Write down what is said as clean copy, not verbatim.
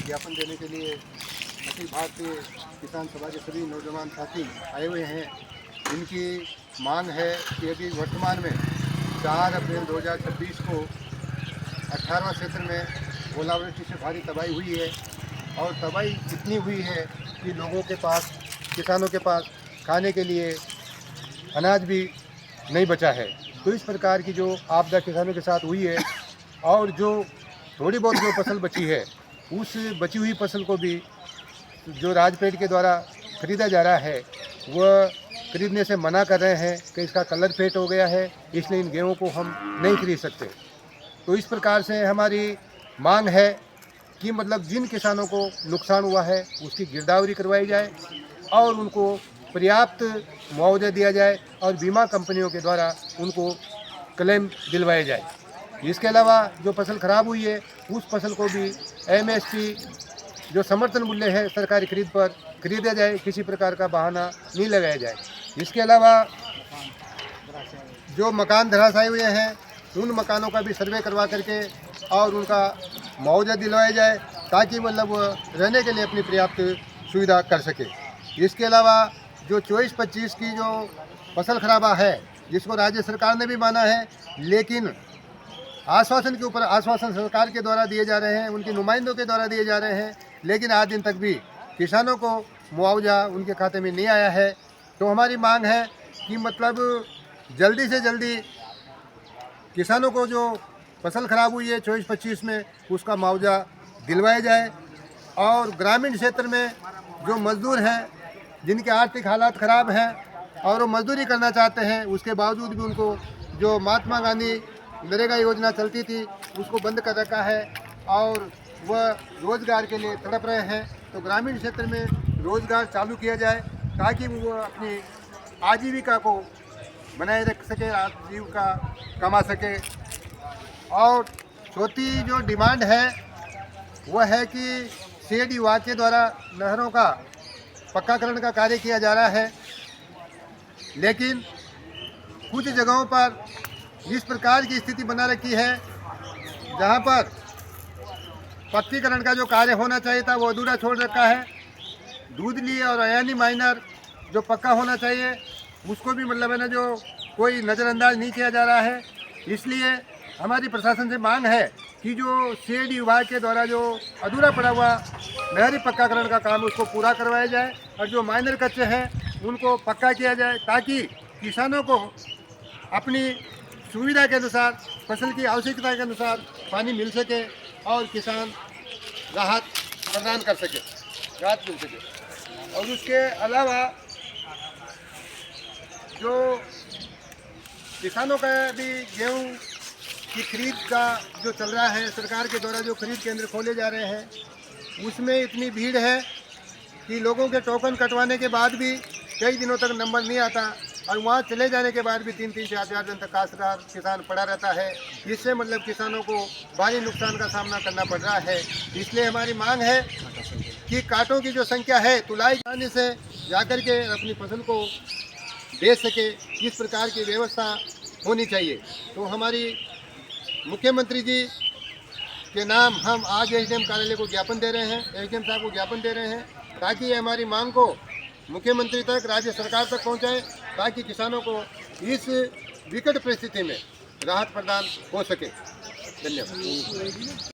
ज्ञापन देने के लिए अखिल भारतीय किसान सभा के सभी नौजवान साथी आए हुए हैं। इनकी मांग है कि अभी वर्तमान में 4 अप्रैल 2026 को 18वां क्षेत्र में ओलावृष्टि से भारी तबाही हुई है और तबाही इतनी हुई है कि लोगों के पास, किसानों के पास खाने के लिए अनाज भी नहीं बचा है। तो इस प्रकार की जो आपदा किसानों के साथ हुई है और जो थोड़ी बहुत जो फसल बची है, उस बची हुई फसल को भी जो राजपेट के द्वारा खरीदा जा रहा है वह खरीदने से मना कर रहे हैं कि इसका कलर फेड हो गया है, इसलिए इन गेहूँ को हम नहीं खरीद सकते। तो इस प्रकार से हमारी मांग है कि मतलब जिन किसानों को नुकसान हुआ है उसकी गिरदावरी करवाई जाए और उनको पर्याप्त मुआवजा दिया जाए और बीमा कंपनियों के द्वारा उनको क्लेम दिलवाए जाए। इसके अलावा जो फसल खराब हुई है उस फसल को भी एमएसपी जो समर्थन मूल्य है सरकारी खरीद पर खरीदा जाए, किसी प्रकार का बहाना नहीं लगाया जाए। इसके अलावा जो मकान धराशायी हुए हैं उन मकानों का भी सर्वे करवा करके और उनका मुआवजा दिलवाया जाए ताकि मतलब रहने के लिए अपनी पर्याप्त सुविधा कर सके। इसके अलावा जो 24-25 की जो फसल खराबा है जिसको राज्य सरकार ने भी माना है, लेकिन आश्वासन के ऊपर आश्वासन सरकार के द्वारा दिए जा रहे हैं, उनके नुमाइंदों के द्वारा दिए जा रहे हैं, लेकिन आज दिन तक भी किसानों को मुआवजा उनके खाते में नहीं आया है। तो हमारी मांग है कि मतलब जल्दी से जल्दी किसानों को जो फसल खराब हुई है 24-25 में उसका मुआवजा दिलवाया जाए और ग्रामीण क्षेत्र में जो मजदूर हैं जिनके आर्थिक हालात ख़राब हैं और वो मजदूरी करना चाहते हैं, उसके बावजूद भी उनको जो महात्मा गांधी नरेगा योजना चलती थी उसको बंद कर रखा है और वह रोज़गार के लिए तड़प रहे हैं। तो ग्रामीण क्षेत्र में रोज़गार चालू किया जाए ताकि वो अपनी आजीविका को बनाए रख सके, आजीविका कमा सके। और चौथी जो डिमांड है वह है कि सीएडी विभाग के द्वारा नहरों का पक्काकरण का कार्य किया जा रहा है, लेकिन कुछ जगहों पर इस प्रकार की स्थिति बना रखी है जहां पर पक्कीकरण का जो कार्य होना चाहिए था वो अधूरा छोड़ रखा है। दूधली और अयानी माइनर जो पक्का होना चाहिए उसको भी मतलब है ना जो कोई नज़रअंदाज नहीं किया जा रहा है। इसलिए हमारी प्रशासन से मांग है कि जो सीएडी विभाग के द्वारा जो अधूरा पड़ा हुआ नहरी पक्काकरण का काम उसको पूरा करवाया जाए और जो माइनर कच्चे हैं उनको पक्का किया जाए ताकि किसानों को अपनी सुविधा के अनुसार, फसल की आवश्यकता के अनुसार पानी मिल सके और किसान राहत प्रदान कर सके, राहत मिल सके। और उसके अलावा जो किसानों का भी गेहूँ की खरीद का जो चल रहा है, सरकार के द्वारा जो खरीद केंद्र खोले जा रहे हैं उसमें इतनी भीड़ है कि लोगों के टोकन कटवाने के बाद भी कई दिनों तक नंबर नहीं आता और वहाँ चले जाने के बाद भी 3-4 दिन तक काश्तकार किसान पड़ा रहता है। इससे मतलब किसानों को भारी नुकसान का सामना करना पड़ रहा है। इसलिए हमारी मांग है कि कांटों की जो संख्या है तुलाई जाने से जाकर के अपनी फसल को बेच सके, इस प्रकार की व्यवस्था होनी चाहिए। तो हमारी मुख्यमंत्री जी के नाम हम आज एसडीएम कार्यालय को ज्ञापन दे रहे हैं, एसडीएम साहब को ज्ञापन दे रहे हैं ताकि हमारी मांग को मुख्यमंत्री तक, राज्य सरकार तक पहुंचाएं ताकि किसानों को इस विकट परिस्थिति में राहत प्रदान हो सके। धन्यवाद।